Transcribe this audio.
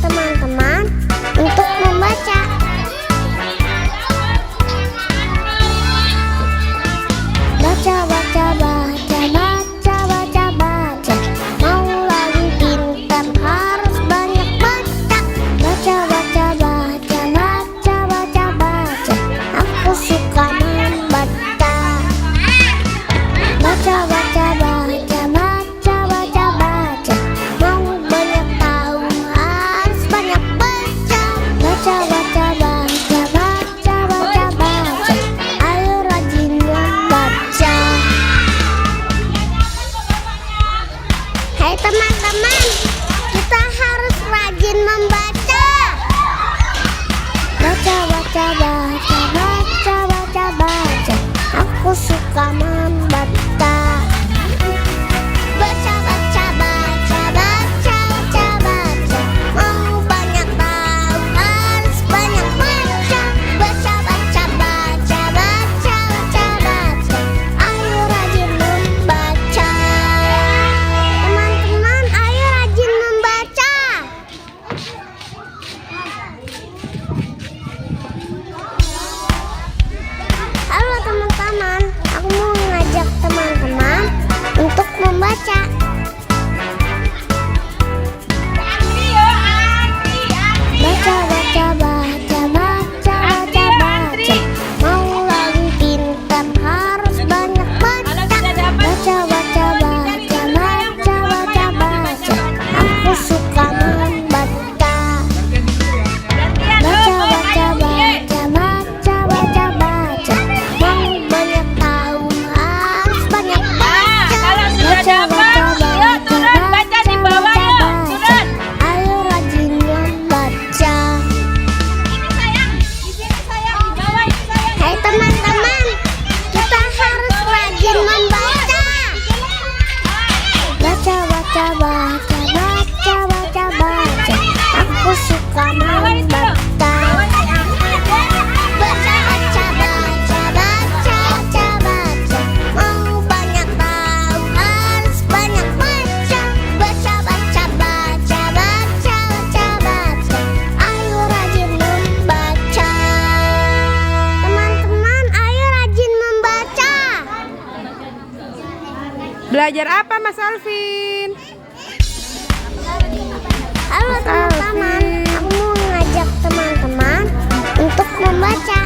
teman-teman untuk membaca. Baca, baca, baca, baca, baca, baca. Mau lagi pintar harus banyak baca. Baca, baca, baca, baca, baca, baca. Aku suka membaca. Baca, baca, baca, baca, baca, baca. Mau banyak tahu harus banyak baca. Baca, baca, baca, baca, baca, baca. Ayo rajin membaca. Hai teman-teman, kita harus rajin membaca. Baca, baca, baca, baca, baca, baca. Aku suka membaca. Baca, baca, baca, baca, baca, baca. Mau banyak tahu harus banyak baca. Baca, baca, baca, baca, baca, baca. Ayo rajin membaca. Teman-teman, ayo rajin membaca. Halo teman-teman, aku mau mengajak teman-teman untuk membaca. Baca, baca, baca, baca, baca, baca. Mau lagi pintar harus banyak baca. Baca, baca, baca, baca, baca, baca. Aku suka membaca. Baca, baca, baca, baca, baca, baca. Mau banyak tahu harus banyak baca. Baca, baca, baca, baca, baca, baca. Ayo rajin membaca. Hai teman-teman, kita harus rajin membaca. Baca, baca, baca, baca, baca, baca. Aku suka membaca. Baca, baca, baca, baca, baca, baca. Mau banyak tahu harus banyak baca. Baca, baca, baca, baca, baca, baca. Ayo rajin membaca. Teman-teman, ayo rajin membaca. Belajar apa Mas Alvin? Halo teman-teman, aku mau mengajak teman-teman untuk membaca.